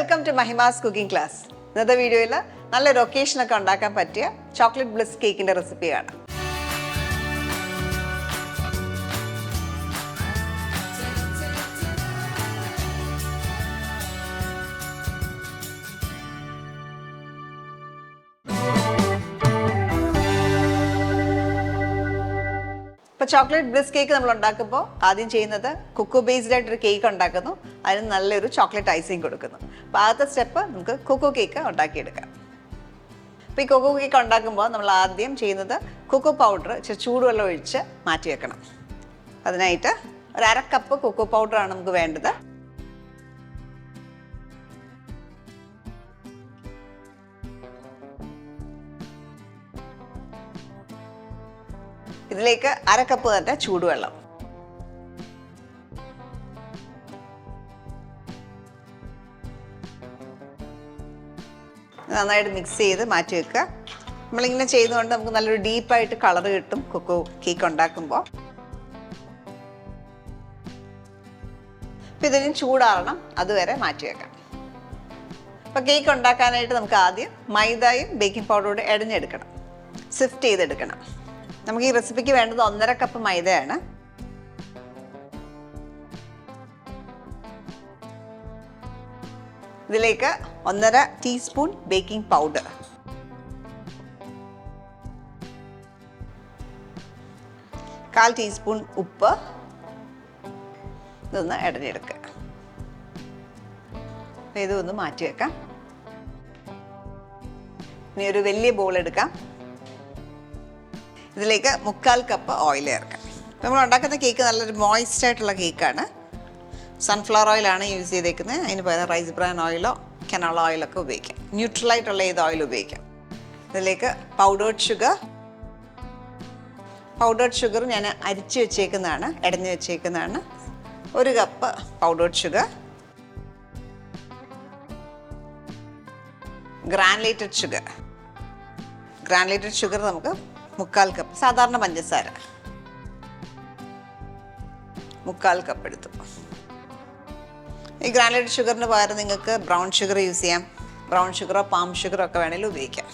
Welcome to Mahima's cooking class. ഇന്നത്തെ വീഡിയോയിൽ നല്ലൊരു ഒക്കേഷനൊക്കെ ഉണ്ടാക്കാൻ പറ്റിയ ചോക്ലേറ്റ് ബ്ലിസ് കേക്കിൻ്റെ റെസിപ്പിയാണ്. ഇപ്പോൾ ചോക്ലേറ്റ് ബ്ലിസ് കേക്ക് നമ്മൾ ഉണ്ടാക്കുമ്പോൾ ആദ്യം ചെയ്യുന്നത് കൊക്കോ ബേസ്ഡ് ആയിട്ടൊരു കേക്ക് ഉണ്ടാക്കുന്നു, അതിന് നല്ലൊരു ചോക്ലേറ്റ് ഐസിങ് കൊടുക്കുന്നു. അപ്പോൾ ആദ്യത്തെ സ്റ്റെപ്പ് നമുക്ക് കൊക്കോ കേക്ക് ഉണ്ടാക്കിയെടുക്കാം. അപ്പോൾ ഈ കൊക്കോ കേക്ക് ഉണ്ടാക്കുമ്പോൾ നമ്മൾ ആദ്യം ചെയ്യുന്നത് കൊക്കോ പൗഡർ ഇച്ചിരി ചൂടുവെള്ളം ഒഴിച്ച് മാറ്റി വെക്കണം. അതിനായിട്ട് ഒരു 1/2 കപ്പ് കൊക്കോ പൗഡറാണ് നമുക്ക് വേണ്ടത്. ഇതിലേക്ക് 1/2 കപ്പ് തന്നെ ചൂടുവെള്ളം. നന്നായിട്ട് മിക്സ് ചെയ്ത് മാറ്റി വെക്കുക. നമ്മളിങ്ങനെ ചെയ്യുന്നതുകൊണ്ട് നമുക്ക് നല്ലൊരു ഡീപ്പായിട്ട് കളർ കിട്ടും കൊക്കോ കേക്ക് ഉണ്ടാക്കുമ്പോൾ. അപ്പം ഇതിന് ചൂടാറണം, അതുവരെ മാറ്റി വെക്കാം. അപ്പം കേക്ക് ഉണ്ടാക്കാനായിട്ട് നമുക്ക് ആദ്യം മൈദയും ബേക്കിംഗ് പൗഡറും ഇടഞ്ഞെടുക്കണം, സിഫ്റ്റ് ചെയ്തെടുക്കണം. നമുക്ക് ഈ റെസിപ്പിക്ക് വേണ്ടത് 1.5 കപ്പ് മൈദയാണ്. ഇതിലേക്ക് 1.5 ടീസ്പൂൺ ബേക്കിംഗ് പൗഡർ, 1/4 ടീസ്പൂൺ ഉപ്പ്, ഇതൊന്ന് ഇടഞ്ഞെടുക്കുക. ഇതൊന്ന് മാറ്റി വെക്കാം. ഇനി ഒരു വലിയ ബോൾ എടുക്കാം. ഇതിലേക്ക് 1/4 കപ്പ് ഓയിൽ ചേർക്കാം. നമ്മൾ ഉണ്ടാക്കുന്ന കേക്ക് നല്ലൊരു മോയ്സ്റ്റ് ആയിട്ടുള്ള കേക്കാണ്. സൺഫ്ലവർ ഓയിലാണ് യൂസ് ചെയ്തേക്കുന്നത്. അതിന് പകരം റൈസ് ബ്രാൻ ഓയിലോ കനോള ഓയിലൊക്കെ ഉപയോഗിക്കാം. ന്യൂട്രലായിട്ടുള്ള ഏത് ഓയിൽ ഉപയോഗിക്കാം. ഇതിലേക്ക് പൗഡേർഡ് ഷുഗർ ഞാൻ അരിച്ച് വെച്ചേക്കുന്നതാണ്, ഇടഞ്ഞ് വെച്ചേക്കുന്നതാണ്. 1 cup powdered sugar. Granulated sugar നമുക്ക് 1/4 കപ്പ്. സാധാരണ പഞ്ചസാര 1/4 കപ്പ് എടുത്തു. ഈ ഗ്രാനുലേറ്റഡ് ഷുഗറിന് പകരം നിങ്ങൾക്ക് ബ്രൗൺ ഷുഗർ യൂസ് ചെയ്യാം. ബ്രൗൺ ഷുഗറോ പാം ഷുഗറോ ഒക്കെ വേണമെങ്കിലും ഉപയോഗിക്കാം.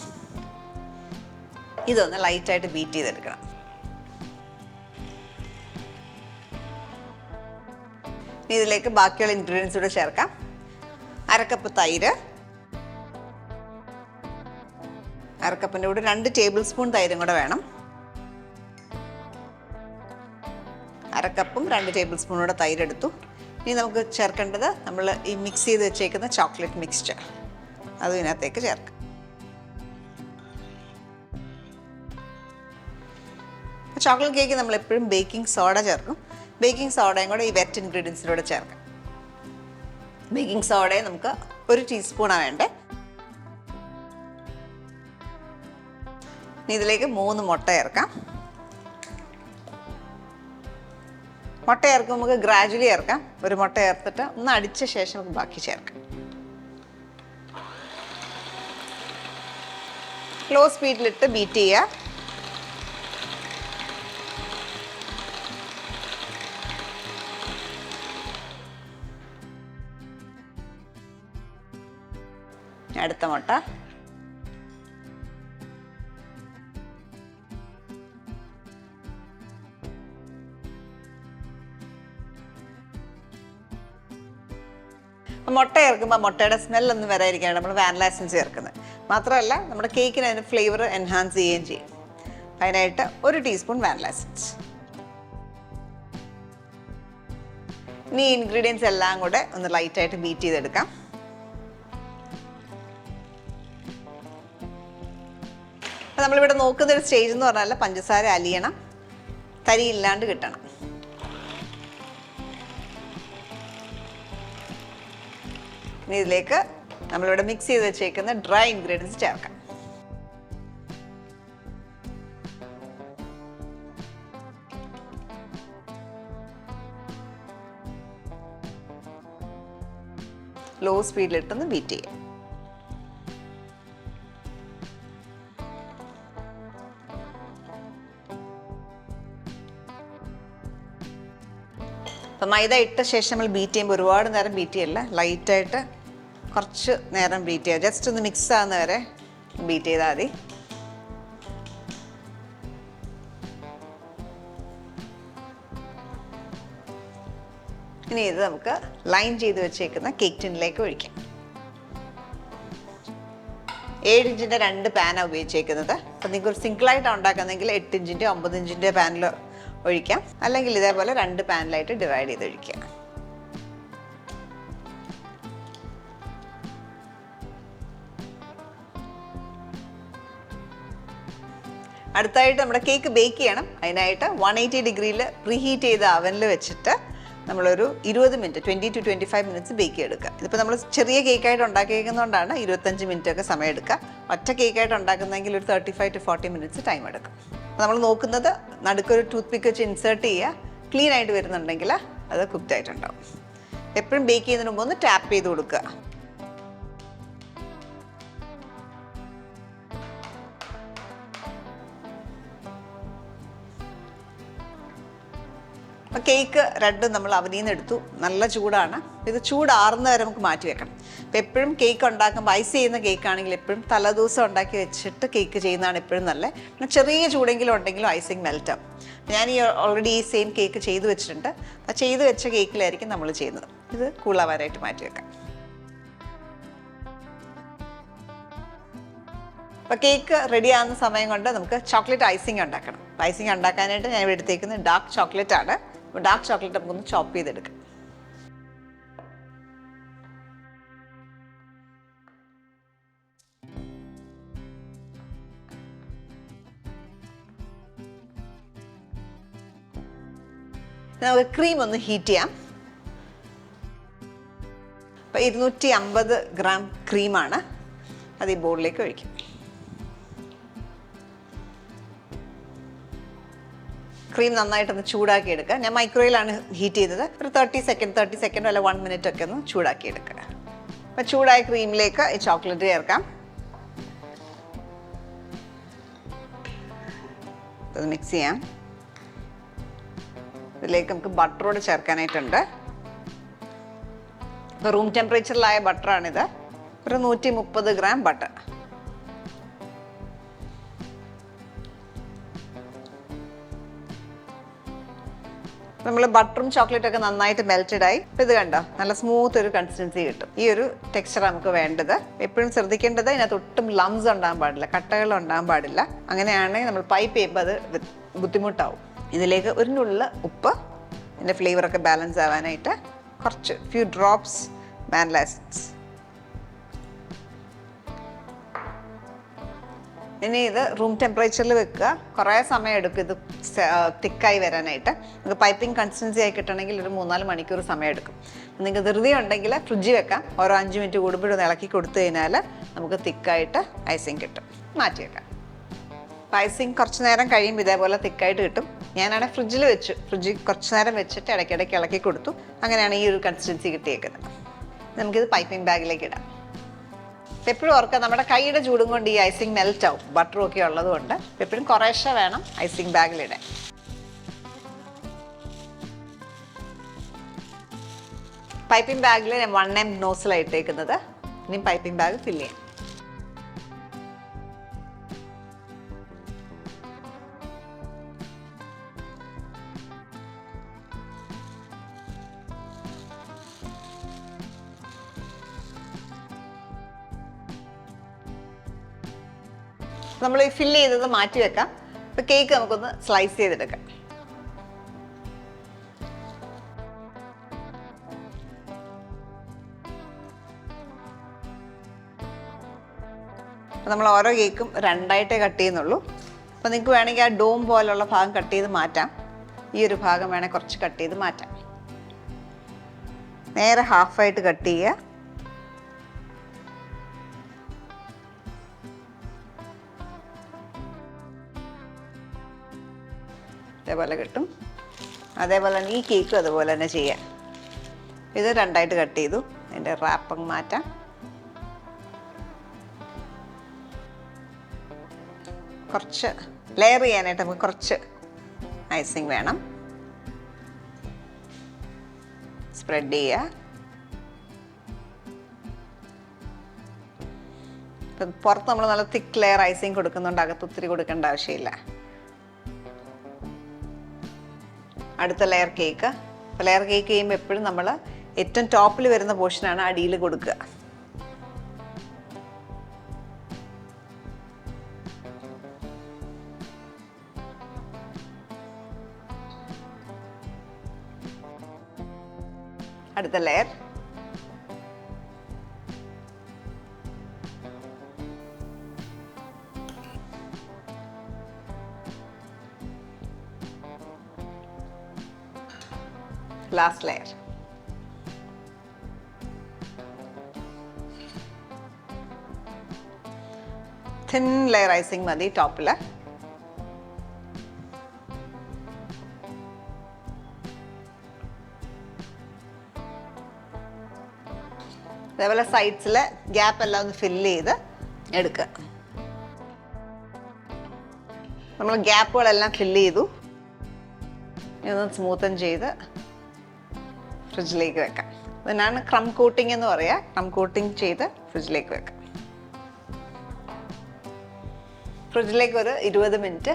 ഇതൊന്ന് ലൈറ്റായിട്ട് ബീറ്റ് ചെയ്തെടുക്കണം. ഇതിലേക്ക് ബാക്കിയുള്ള ഇൻഗ്രീഡിയൻസ് കൂടെ ചേർക്കാം. 1/2 കപ്പ് തൈര്, 1/2 കപ്പിൻ്റെ കൂടെ 2 ടേബിൾ സ്പൂൺ തൈരും കൂടെ വേണം. 1/2 കപ്പും 2 ടേബിൾ സ്പൂണും കൂടെ തൈരെടുത്തു. ഇനി നമുക്ക് ചേർക്കേണ്ടത് നമ്മൾ ഈ മിക്സ് ചെയ്ത് വെച്ചേക്കുന്ന ചോക്ലേറ്റ് മിക്സ്ചർ, അതും ഇതിനകത്തേക്ക് ചേർക്കാം. ചോക്ലേറ്റ് കേക്ക് നമ്മൾ എപ്പോഴും ബേക്കിംഗ് സോഡ ചേർക്കും. ബേക്കിംഗ് സോഡയും കൂടെ ഈ വെറ്റ് ഇൻഗ്രീഡിയൻസിലൂടെ ചേർക്കാം. ബേക്കിംഗ് സോഡയും നമുക്ക് 1 ടീസ്പൂണാണ് വേണ്ടേ. ഇനി ഇതിലേക്ക് 3 മുട്ട ചേർക്കാം. മുട്ട ചേർക്കുമ്പോൾ നമുക്ക് ഗ്രാജുവലി ചേർക്കാം. 1 മുട്ട ചേർത്തിട്ട് ഒന്ന് അടിച്ച ശേഷം നമുക്ക് ബാക്കി ചേർക്കാം. ലോ സ്പീഡിലിട്ട് ബീറ്റ് ചെയ്യുക. അടുത്ത മുട്ട. മുട്ട ചേർക്കുമ്പോൾ മുട്ടയുടെ സ്മെല്ലൊന്നും വരാതിരിക്കുകയാണ് നമ്മൾ വാനില എസൻസ് ചേർക്കുന്നത്. മാത്രമല്ല നമ്മുടെ കേക്കിന് അതിന് ഫ്ലേവർ എൻഹാൻസ് ചെയ്യുകയും ചെയ്യും. അതിനായിട്ട് 1 ടീസ്പൂൺ വാനില എസൻസ്. ഇനി ഈ ഇൻഗ്രീഡിയൻസ് എല്ലാം കൂടെ ഒന്ന് ലൈറ്റായിട്ട് ബീറ്റ് ചെയ്തെടുക്കാം. അപ്പം നമ്മളിവിടെ നോക്കുന്നൊരു സ്റ്റേജ് എന്ന് പറഞ്ഞാൽ പഞ്ചസാര അലിയണം, തരി ഇല്ലാണ്ട് കിട്ടണം. ഇനി ഇതിലേക്ക് നമ്മളിവിടെ മിക്സ് ചെയ്ത് വെച്ചേക്കുന്ന ഡ്രൈ ഇൻഗ്രീഡിയൻസ് ചേർക്കാം. ലോ സ്പീഡിലിട്ടൊന്ന് ബീറ്റ് ചെയ്യാം. അപ്പം മൈദ ഇട്ട ശേഷം നമ്മൾ ബീറ്റ് ചെയ്യുമ്പോൾ ഒരുപാട് നേരം ബീറ്റ് ചെയ്യല്ല, ലൈറ്റായിട്ട് കുറച്ച് നേരം ബീറ്റ് ചെയ്യുക. ജസ്റ്റ് ഒന്ന് മിക്സ് ആകുന്ന വരെ ബീറ്റ് ചെയ്താൽ മതി. ഇനി ഇത് നമുക്ക് ലൈൻ ചെയ്ത് വെച്ചേക്കുന്ന കേക്ക് ടിന്നിലേക്ക് ഒഴിക്കാം. 7 ഇഞ്ചിൻ്റെ 2 പാനാണ് ഉപയോഗിച്ചേക്കുന്നത്. അപ്പം നിങ്ങൾക്ക് ഒരു സിംഗിളായിട്ടാണ് ഉണ്ടാക്കുന്നതെങ്കിൽ 8 ഇഞ്ചിൻ്റെ 9 ഇഞ്ചിൻ്റെ പാനിൽ ഒഴിക്കാം. അല്ലെങ്കിൽ ഇതേപോലെ 2 പാനിലായിട്ട് ഡിവൈഡ് ചെയ്ത് ഒഴിക്കാം. അടുത്തായിട്ട് നമ്മുടെ കേക്ക് ബേക്ക് ചെയ്യണം. അതിനായിട്ട് 180 ഡിഗ്രിയിൽ പ്രീഹീറ്റ് ചെയ്ത അവനിൽ വെച്ചിട്ട് നമ്മളൊരു 20 മിനിറ്റ് 20 to 25 മിനിറ്റ്സ് ബേക്ക് ചെയ്തെടുക്കുക. ഇതിപ്പോൾ നമ്മൾ ചെറിയ കേക്കായിട്ട് ഉണ്ടാക്കിയിരിക്കുന്നതുകൊണ്ടാണ് 25 മിനിറ്റ് ഒക്കെ സമയം എടുക്കുക. ഒറ്റ കേക്കായിട്ട് ഉണ്ടാക്കുന്നതെങ്കിൽ ഒരു 35 to 40 മിനിറ്റ്സ് ടൈം എടുക്കും. അപ്പോൾ നമ്മൾ നോക്കുന്നത് നടുക്കൊരു ടൂത്ത് പിക്ക് വെച്ച് ഇൻസേർട്ട് ചെയ്യുക. ക്ലീൻ ആയിട്ട് വരുന്നുണ്ടെങ്കിൽ അത് കുക്ക്ഡ് ആയിട്ടുണ്ടാവും. എപ്പോഴും ബേക്ക് ചെയ്യുന്നതിന് മുമ്പ് ഒന്ന് ടാപ്പ് ചെയ്ത് കൊടുക്കുക. അപ്പോൾ കേക്ക് രണ്ടും നമ്മൾ അവനിൽ നിന്ന് എടുത്തു. നല്ല ചൂടാണ്. ഇത് ചൂടാറുന്ന വരെ നമുക്ക് മാറ്റി വെക്കണം. അപ്പോൾ എപ്പോഴും കേക്ക് ഉണ്ടാക്കുമ്പോൾ ഐസ് ചെയ്യുന്ന കേക്കാണെങ്കിൽ എപ്പോഴും തലേദിവസം ഉണ്ടാക്കി വെച്ചിട്ട് കേക്ക് ചെയ്യുന്നതാണ് എപ്പോഴും നല്ലത്. പിന്നെ ചെറിയ ചൂടെങ്കിലും ഉണ്ടെങ്കിലും ഐസിങ് മെൽറ്റാവും. ഞാൻ ഓൾറെഡി ഈ സെയിം കേക്ക് ചെയ്ത് വെച്ചിട്ടുണ്ട്. അപ്പോൾ ചെയ്ത് വെച്ച കേക്കിലായിരിക്കും നമ്മൾ ചെയ്യുന്നത്. ഇത് കൂളാവാനായിട്ട് മാറ്റി വെക്കാം. അപ്പോൾ കേക്ക് റെഡി ആകുന്ന സമയം കൊണ്ട് നമുക്ക് ചോക്ലേറ്റ് ഐസിങ് ഉണ്ടാക്കണം. ഐസിങ് ഉണ്ടാക്കാനായിട്ട് ഞാൻ ഇവിടെ എടുത്തേക്കുന്നത് ഡാർക്ക് ചോക്ലേറ്റ് ആണ്. ഡാർക്ക് ചോക്ലേറ്റ് നമുക്കൊന്ന് ചോപ്പ് ചെയ്തെടുക്കാം. നമുക്ക് ക്രീം ഒന്ന് ഹീറ്റ് ചെയ്യാം. അപ്പോൾ 250 ഗ്രാം ക്രീമാണ്. അത് ഈ ബോളിലേക്ക് ഒഴിക്കും. ക്രീം നന്നായിട്ടൊന്ന് ചൂടാക്കി എടുക്കുക. ഞാൻ മൈക്രോവേവിലാണ് ഹീറ്റ് ചെയ്തത്. ഒരു 30 സെക്കൻഡോ അല്ല 1 മിനിറ്റ് ഒക്കെ ഒന്ന് ചൂടാക്കി എടുക്കുക. അപ്പോൾ ചൂടായ ക്രീമിലേക്ക് ഈ ചോക്ലേറ്റ് ചേർക്കാം. അത് മിക്സ് ചെയ്യാം. ഇതിലേക്ക് നമുക്ക് ബട്ടറോട് ചേർക്കാനായിട്ടുണ്ട്. ഇപ്പോൾ റൂം ടെമ്പറേച്ചറിലായ ബട്ടറാണിത്. ഒരു 130 ഗ്രാം ബട്ടർ. നമ്മൾ ബട്ടറും ചോക്ലേറ്റും ഒക്കെ നന്നായിട്ട് മെൽറ്റഡ് ആയി. അപ്പോൾ ഇത് കണ്ടോ, നല്ല സ്മൂത്ത് ഒരു കൺസിസ്റ്റൻസി കിട്ടും. ഈ ഒരു ടെക്സ്ചർ നമുക്ക് വേണ്ടത്. എപ്പോഴും ശ്രദ്ധിക്കേണ്ടത് ഇതിനകത്ത് ഒട്ടും ലംസ് ഉണ്ടാകാൻ പാടില്ല, കട്ടകൾ ഉണ്ടാകാൻ പാടില്ല. അങ്ങനെയാണെങ്കിൽ നമ്മൾ പൈപ്പ് ചെയ്യുമ്പോൾ അത് ബുദ്ധിമുട്ടാവും. ഇതിലേക്ക് ഒരു നുള്ള് ഉപ്പ്, ഇതിൻ്റെ ഫ്ലേവറൊക്കെ ബാലൻസ് ആവാനായിട്ട് കുറച്ച് ഫ്യൂ ഡ്രോപ്സ് വാനില എസൻസ്. ഇനി ഇത് റൂം ടെമ്പറേച്ചറിൽ വെക്കുക. കുറേ സമയം എടുക്കും ഇത് തിക്കായി വരാനായിട്ട്. നമുക്ക് പൈപ്പിംഗ് കൺസിസ്റ്റൻസി ആയി കിട്ടണമെങ്കിൽ ഒരു 3-4 മണിക്കൂർ സമയം എടുക്കും. നിങ്ങൾക്ക് ധൃതി ഉണ്ടെങ്കിൽ ഫ്രിഡ്ജിൽ വെക്കാം. ഓരോ 5 മിനിറ്റ് കൂടുമ്പോഴും ഇളക്കി കൊടുത്തു കഴിഞ്ഞാൽ നമുക്ക് തിക്കായിട്ട് ഐസിങ് കിട്ടും. മാറ്റി വെക്കാം. ഐസിങ് കുറച്ച് നേരം കഴിയുമ്പോൾ ഇതേപോലെ തിക്കായിട്ട് കിട്ടും. ഞാനാണെങ്കിൽ ഫ്രിഡ്ജിൽ കുറച്ച് നേരം വെച്ചിട്ട് ഇടയ്ക്കിടയ്ക്ക് ഇളക്കി കൊടുത്തു. അങ്ങനെയാണ് ഈ ഒരു കൺസിസ്റ്റൻസി കിട്ടിയേക്കുന്നത്. നമുക്കിത് പൈപ്പിംഗ് ബാഗിലേക്ക് ഇടാം. എപ്പോഴും ഓർക്കുക, നമ്മുടെ കൈയുടെ ചൂടും കൊണ്ട് ഈ ഐസിങ് മെൽറ്റ് ആവും, ബട്ടറും ഒക്കെ ഉള്ളതുകൊണ്ട്. എപ്പോഴും കുറേശ്ശെ വേണം ഐസിങ് ബാഗിലിടാൻ. പൈപ്പിംഗ് ബാഗിൽ ഞാൻ 1mm നോസിലാണ് ഇട്ടേക്കുന്നത്. ഇനി പൈപ്പിംഗ് ബാഗ് ഫില്ല് ചെയ്യാം. നമ്മൾ ഈ ഫില്ല് ചെയ്തത് മാറ്റി വെക്കാം. ഇപ്പോൾ കേക്ക് നമുക്കൊന്ന് സ്ലൈസ് ചെയ്തെടുക്കാം. അപ്പോൾ നമ്മൾ ഓരോ കേക്കും 2ആയിട്ടേ കട്ട് ചെയ്യുന്നുള്ളൂ. അപ്പോൾ നിങ്ങൾക്ക് വേണമെങ്കിൽ ആ ഡോം പോലുള്ള ഭാഗം കട്ട് ചെയ്ത് മാറ്റാം. ഈ ഒരു ഭാഗം വേണമെങ്കിൽ കുറച്ച് കട്ട് ചെയ്ത് മാറ്റാം. നേരെ ഹാഫായിട്ട് കട്ട് ചെയ്യുക. അതേപോലെ കിട്ടും. അതേപോലെ തന്നെ ഈ കേക്കും അതുപോലെ തന്നെ ചെയ്യാം. ഇത് 2ആയിട്ട് കട്ട് ചെയ്തു. അതിൻ്റെ റാപ്പങ്ങ് മാറ്റാം. കുറച്ച് ലെയർ ചെയ്യാനായിട്ട് നമുക്ക് കുറച്ച് ഐസിങ് വേണം. സ്പ്രെഡ് ചെയ്യുക. പുറത്ത് നമ്മൾ നല്ല തിക്ക് ലെയർ ഐസിങ് കൊടുക്കുന്നുണ്ട്, അകത്ത് ഒത്തിരി കൊടുക്കേണ്ട ആവശ്യമില്ല. അടുത്ത ലെയർ കേക്ക്. അപ്പോൾ ലെയർ കേക്ക് ചെയ്യുമ്പോൾ എപ്പോഴും നമ്മൾ ഏറ്റവും ടോപ്പിൽ വരുന്ന പോർഷനാണ് അടിയിൽ കൊടുക്കുക. അടുത്ത layer. Last layer. Thin layer icing മതി ടോപ്പിൽ. അതേപോലെ സൈഡ്സിലെ ഗ്യാപ്പ് എല്ലാം ഒന്ന് ഫില്ല് ചെയ്ത് എടുക്കുക. നമ്മൾ ഗ്യാപ്പുകളെല്ലാം ഫില്ല് ചെയ്തു. ഇതൊന്ന് സ്മൂത്തൻ ചെയ്ത് ഫ്രിഡ്ജിലേക്ക് വെക്കാം. അതിനാണ് ക്രം കോട്ടിംഗ് എന്ന് പറയുക. ക്രം കോട്ടിംഗ് ചെയ്ത് ഫ്രിഡ്ജിലേക്ക് വെക്കാം. ഫ്രിഡ്ജിലേക്ക് ഒരു 20 മിനിറ്റ്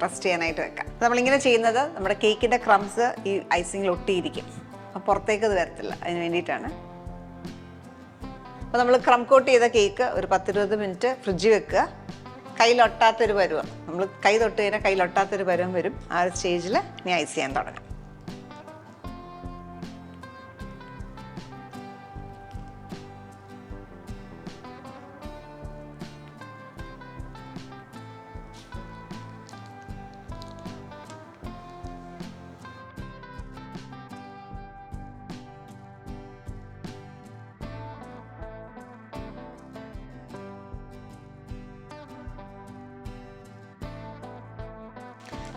റെസ്റ്റ് ചെയ്യാനായിട്ട് വെക്കാം. നമ്മളിങ്ങനെ ചെയ്യുന്നത് നമ്മുടെ കേക്കിൻ്റെ ക്രംസ് ഈ ഐസിങ്ങിൽ ഒട്ടിയിരിക്കും, അപ്പോൾ പുറത്തേക്ക് അത് വരത്തില്ല. അതിന് വേണ്ടിയിട്ടാണ്. അപ്പോൾ നമ്മൾ ക്രം കോട്ട് ചെയ്ത കേക്ക് ഒരു 10-20 മിനിറ്റ് ഫ്രിഡ്ജിൽ വെക്കുക. കയ്യിലൊട്ടാത്തൊരു പരുവം, നമ്മൾ കൈ തൊട്ട് കഴിഞ്ഞാൽ കയ്യിലൊട്ടാത്തൊരു പരുവം വരും. ആ ഒരു സ്റ്റേജിൽ ഇനി ഐസ് ചെയ്യാൻ തുടങ്ങാം.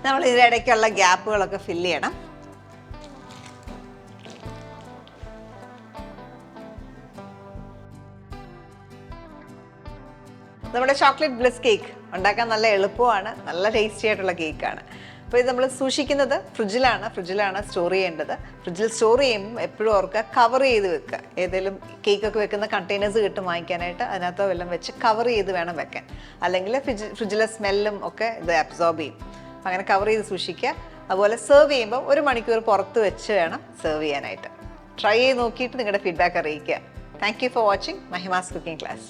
നമ്മൾ ഇതിനിടയ്ക്കുള്ള ഗ്യാപ്പുകളൊക്കെ ഫില്ല് ചെയ്യണം. നമ്മുടെ ചോക്ലേറ്റ് ബ്ലിസ് കേക്ക് ഉണ്ടാക്കാൻ നല്ല എളുപ്പമാണ്, നല്ല ടേസ്റ്റി ആയിട്ടുള്ള കേക്കാണ്. അപ്പോൾ ഇത് നമ്മൾ സൂക്ഷിക്കുന്നത് ഫ്രിഡ്ജിലാണ് സ്റ്റോർ ചെയ്യേണ്ടത്. ഫ്രിഡ്ജിൽ സ്റ്റോർ ചെയ്യുമ്പോൾ എപ്പോഴും ഓർക്കുക കവർ ചെയ്ത് വെക്കുക. ഏതെങ്കിലും കേക്കൊക്കെ വെക്കുന്ന കണ്ടെയ്നേഴ്സ് കിട്ടും വാങ്ങിക്കാനായിട്ട്, അതിനകത്ത് വെള്ളം വെച്ച് കവർ ചെയ്ത് വേണം വെക്കാൻ. അല്ലെങ്കിൽ ഫ്രിഡ്ജിലെ സ്മെല്ലും ഒക്കെ ഇത് അബ്സോർബ് ചെയ്യും. അങ്ങനെ കവർ ചെയ്ത് സൂക്ഷിക്കുക. അതുപോലെ സെർവ് ചെയ്യുമ്പോൾ 1 മണിക്കൂർ പുറത്ത് വെച്ച് വേണം സെർവ് ചെയ്യാനായിട്ട്. ട്രൈ ചെയ്ത് നോക്കിയിട്ട് നിങ്ങളുടെ ഫീഡ്ബാക്ക് അറിയിക്കുക. Thank you for watching Mahima's cooking class.